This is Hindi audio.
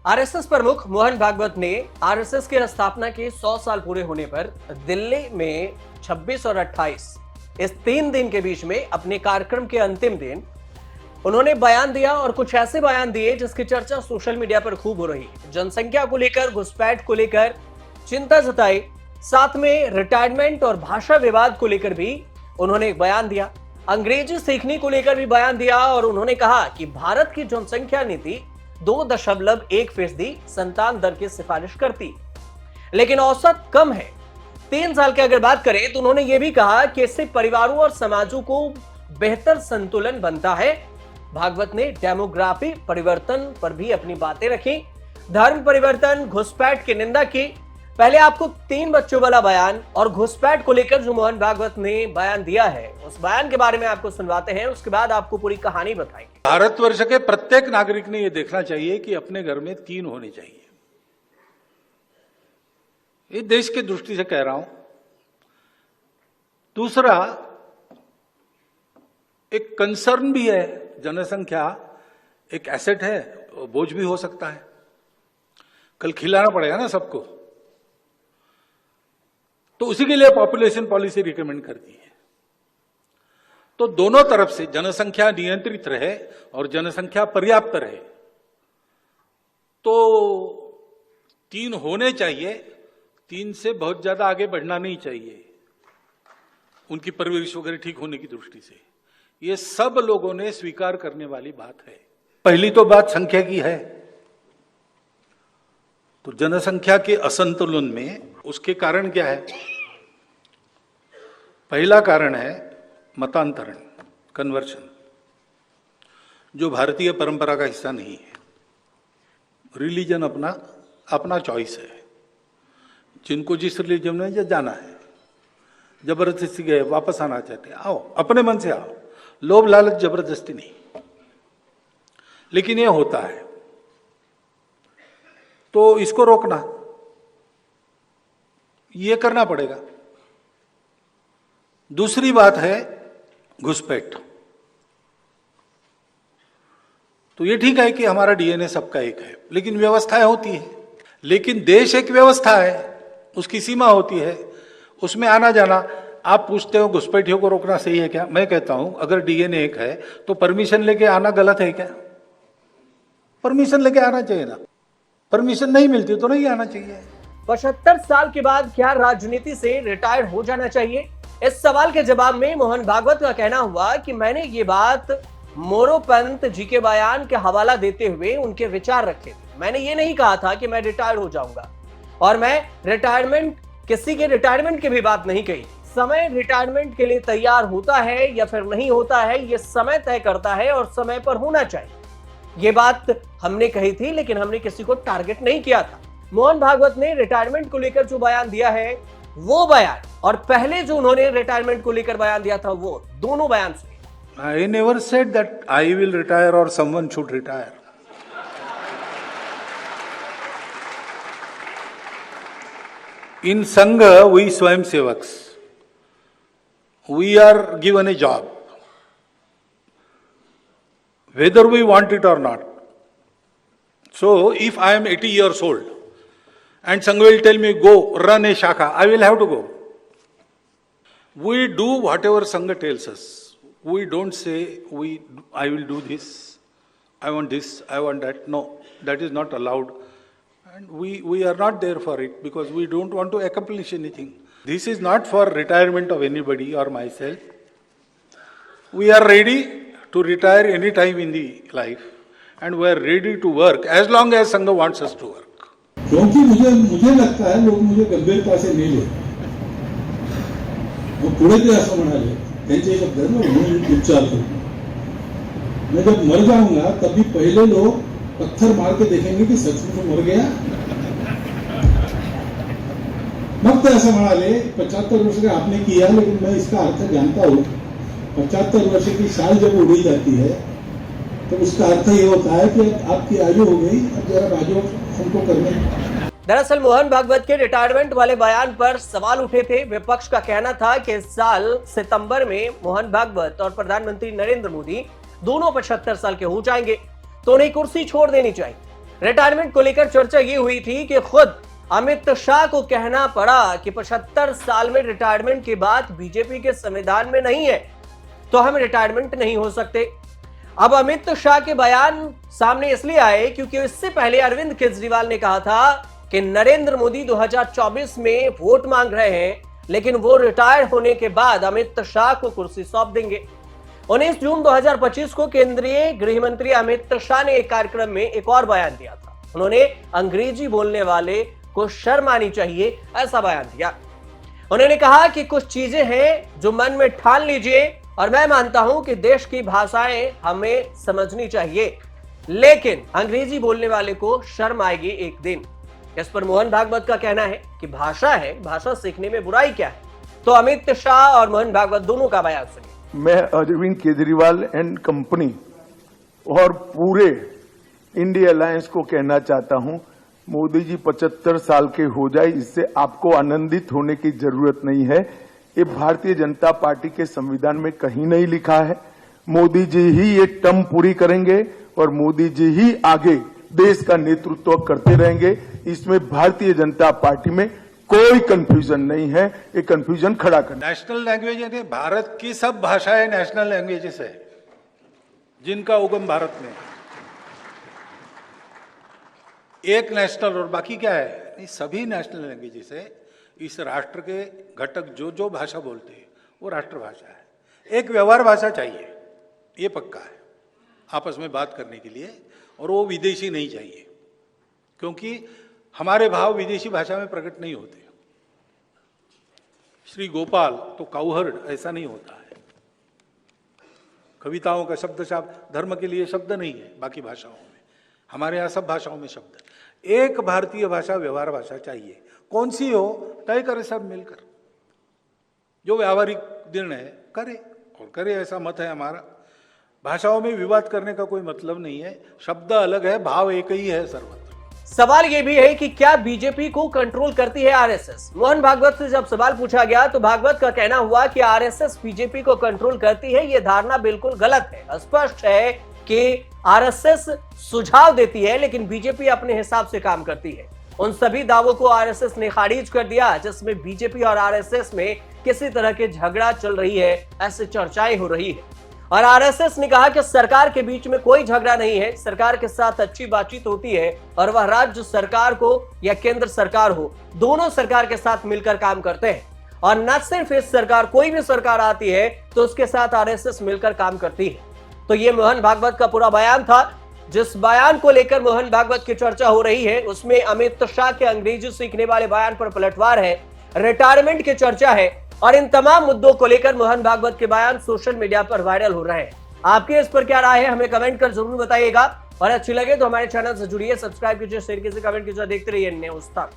आरएसएस प्रमुख मोहन भागवत ने आरएसएस की स्थापना के 100 साल पूरे होने पर दिल्ली में 26 और 28 इस 3 दिन के बीच में अपने कार्यक्रम के अंतिम दिन उन्होंने बयान दिया और कुछ ऐसे बयान दिए जिसकी चर्चा सोशल मीडिया पर खूब हो रही है। जनसंख्या को लेकर, घुसपैठ को लेकर चिंता जताई, साथ में रिटायरमेंट और भाषा विवाद को लेकर भी उन्होंने एक बयान दिया। अंग्रेजी सीखने को लेकर भी बयान दिया और उन्होंने कहा कि भारत की जनसंख्या नीति 2.1% संतान दर की सिफारिश करती, लेकिन औसत कम है। 3 साल की अगर बात करें तो उन्होंने यह भी कहा कि इससे परिवारों और समाजों को बेहतर संतुलन बनता है। भागवत ने डेमोग्राफी परिवर्तन पर भी अपनी बातें रखी, धर्म परिवर्तन, घुसपैठ की निंदा की। पहले आपको 3 बच्चों वाला बयान और घुसपैठ को लेकर जो मोहन भागवत ने बयान दिया है उस बयान के बारे में आपको सुनवाते हैं, उसके बाद आपको पूरी कहानी बताएंगे। भारतवर्ष के प्रत्येक नागरिक ने यह देखना चाहिए कि अपने घर में 3 होने चाहिए। ये देश की दृष्टि से कह रहा हूं। दूसरा, एक कंसर्न भी है, जनसंख्या एक एसेट है, बोझ भी हो सकता है। कल खिलाना पड़ेगा ना सबको, तो उसी के लिए पॉपुलेशन पॉलिसी रिकमेंड करती है। तो दोनों तरफ से जनसंख्या नियंत्रित रहे और जनसंख्या पर्याप्त रहे, तो 3 होने चाहिए। 3 से बहुत ज्यादा आगे बढ़ना नहीं चाहिए, उनकी परवरिश वगैरह ठीक होने की दृष्टि से। ये सब लोगों ने स्वीकार करने वाली बात है। पहली तो बात संख्या की है, तो जनसंख्या के असंतुलन में उसके कारण क्या है? पहला कारण है मतांतरण, कन्वर्शन, जो भारतीय परंपरा का हिस्सा नहीं है। रिलीजन अपना अपना चॉइस है, जिनको जिस रिलीजन में जाना है, जबरदस्ती गए, वापस आना चाहते हैं, आओ, अपने मन से आओ, लोभ लालच जबरदस्ती नहीं। लेकिन यह होता है, तो इसको रोकना, यह करना पड़ेगा। दूसरी बात है घुसपैठ। तो यह ठीक है कि हमारा डीएनए सबका एक है, लेकिन व्यवस्थाएं होती है। लेकिन देश एक व्यवस्था है, उसकी सीमा होती है, उसमें आना जाना। आप पूछते हो घुसपैठियों को रोकना सही है क्या? मैं कहता हूं अगर डीएनए एक है तो परमिशन लेके आना गलत है क्या? परमिशन लेके आना चाहिए ना। परमिशन नहीं मिलती तो नहीं आना चाहिए। 75 साल के बाद क्या राजनीति से रिटायर हो जाना चाहिए? इस सवाल के जवाब में मोहन भागवत का कहना हुआ कि मैंने ये बात मोरोपंत जी के बयान के हवाला देते हुए उनके विचार रखे थे। मैंने ये नहीं कहा था कि मैं रिटायर हो जाऊंगा, और मैं किसी के रिटायरमेंट की भी बात नहीं कही। समय रिटायरमेंट के लिए तैयार होता है या फिर नहीं होता है, यह समय तय करता है और समय पर होना चाहिए। ये बात हमने कही थी, लेकिन हमने किसी को टारगेट नहीं किया था। मोहन भागवत ने रिटायरमेंट को लेकर जो बयान दिया है वो बयान और पहले जो उन्होंने रिटायरमेंट को लेकर बयान दिया था वो दोनों बयान सुनिए। I never said that I will retire or someone should retire. In Sangha, we Swayamsevaks, we are given a job, whether we want it or not. So, if I am 80 years old and Sangha will tell me, go run a shakha, I will have to go. We do whatever Sangha tells us. We don't say, I will do this, I want this, I want that. No, that is not allowed. And we are not there for it because we don't want to accomplish anything. This is not for retirement of anybody or myself. We are ready to retire any time in the life and we are ready to work as long as Sangha wants us to work. क्योंकि मुझे लगता है लोग मुझे गंभीरता से नहीं ले, वो पुढे ते असं म्हणाले त्यांचे शब्द है ना, म्हणून उपचार करो। मैं जब मर जाऊंगा तभी पहले लोग पत्थर मार के देखेंगे कि सचमुच मर गया। मग ते असं म्हणाले 75 वर्ष का आपने किया, लेकिन मैं इसका अर्थ जानता हूं। 75 वर्ष की साल जब उड़ी जाती है तो उसका अर्थ ये होता है कि आपकी आयु हो गई, अब जरा राजो हमको करने। दरअसल मोहन भागवत के रिटायरमेंट वाले बयान पर सवाल उठे थे। विपक्ष का कहना था कि इस साल सितंबर में मोहन भागवत और प्रधानमंत्री नरेंद्र मोदी दोनों 75 साल के हो जाएंगे, तो उन्हें कुर्सी छोड़ देनी चाहिए। रिटायरमेंट को लेकर चर्चा ये हुई थी कि खुद अमित शाह को कहना पड़ा कि 75 साल में रिटायरमेंट की बात बीजेपी के संविधान में नहीं है, तो हम रिटायरमेंट नहीं हो सकते। अब अमित शाह के बयान सामने इसलिए आए क्योंकि इससे पहले अरविंद केजरीवाल ने कहा था कि नरेंद्र मोदी 2024 में वोट मांग रहे हैं, लेकिन वो रिटायर होने के बाद अमित शाह को कुर्सी सौंप देंगे। 19 जून 2025 को केंद्रीय गृह मंत्री अमित शाह ने एक कार्यक्रम में एक और बयान दिया था। उन्होंने अंग्रेजी बोलने वाले को शर्म आनी चाहिए, ऐसा बयान दिया। उन्होंने कहा कि कुछ चीजें हैं जो मन में ठान लीजिए, और मैं मानता हूं कि देश की भाषाएं हमें समझनी चाहिए, लेकिन अंग्रेजी बोलने वाले को शर्म आएगी एक दिन। इस पर मोहन भागवत का कहना है कि भाषा है, भाषा सीखने में बुराई क्या है। तो अमित शाह और मोहन भागवत दोनों का बयान सुनिए। मैं अरविंद केजरीवाल एंड कंपनी और पूरे इंडिया अलायंस को कहना चाहता हूं, मोदी जी 75 साल के हो जाए, इससे आपको आनंदित होने की जरूरत नहीं है। ये भारतीय जनता पार्टी के संविधान में कहीं नहीं लिखा है। मोदी जी ही ये टर्म पूरी करेंगे और मोदी जी ही आगे देश का नेतृत्व करते रहेंगे। इसमें भारतीय जनता पार्टी में कोई कंफ्यूजन नहीं है। ये कंफ्यूजन खड़ा करना। नेशनल लैंग्वेज है, भारत की सब भाषाएं नेशनल लैंग्वेजेस है, जिनका उगम भारत में। एक नेशनल और बाकी क्या है, नहीं, सभी नेशनल लैंग्वेजेस है। इस राष्ट्र के घटक जो जो भाषा बोलते हैं वो राष्ट्रभाषा है। एक व्यवहार भाषा चाहिए, ये पक्का है आपस में बात करने के लिए, और वो विदेशी नहीं चाहिए, क्योंकि हमारे भाव विदेशी भाषा में प्रकट नहीं होते। श्री गोपाल तो काउहर्ड, ऐसा नहीं होता है। कविताओं का शब्द धर्म के लिए शब्द नहीं है बाकी भाषाओं में, हमारे यहाँ सब भाषाओं में शब्द। एक भारतीय भाषा व्यवहार भाषा चाहिए, कौन सी हो तय करे सब मिलकर, जो व्यावहारिक निर्णय करे और करे, ऐसा मत है हमारा। भाषाओं में विवाद करने का कोई मतलब नहीं है, शब्द अलग है, भाव एक ही है सर्वत्र। सवाल यह भी है कि क्या बीजेपी को कंट्रोल करती है आरएसएस। मोहन भागवत से जब सवाल पूछा गया तो भागवत का कहना हुआ कि आरएसएस बीजेपी को कंट्रोल करती है, यह धारणा बिल्कुल गलत है। स्पष्ट है कि आरएसएस सुझाव देती है, लेकिन बीजेपी अपने हिसाब से काम करती है। उन सभी दावों को आरएसएस ने खारिज कर दिया जिसमें बीजेपी और आरएसएस में किसी तरह के झगड़ा चल रही है, ऐसी चर्चाएं हो रही है। और आरएसएस ने कहा कि सरकार के बीच में कोई झगड़ा नहीं है, सरकार के साथ अच्छी बातचीत होती है, और वह राज्य सरकार को या केंद्र सरकार हो, दोनों सरकार के साथ मिलकर काम करते हैं। और न सिर्फ इस सरकार, कोई भी सरकार आती है तो उसके साथ आरएसएस मिलकर काम करती है। तो ये मोहन भागवत का पूरा बयान था। जिस बयान को लेकर मोहन भागवत की चर्चा हो रही है उसमें अमित शाह के अंग्रेजी सीखने वाले बयान पर पलटवार है, रिटायरमेंट की चर्चा है, और इन तमाम मुद्दों को लेकर मोहन भागवत के बयान सोशल मीडिया पर वायरल हो रहे हैं। आपके इस पर क्या राय है, हमें कमेंट कर जरूर बताइएगा, और अच्छी लगे तो हमारे चैनल से जुड़िए, सब्सक्राइब कीजिए, शेयर कीजिए, कमेंट कीजिए। देखते रहिए न्यूज़ तक।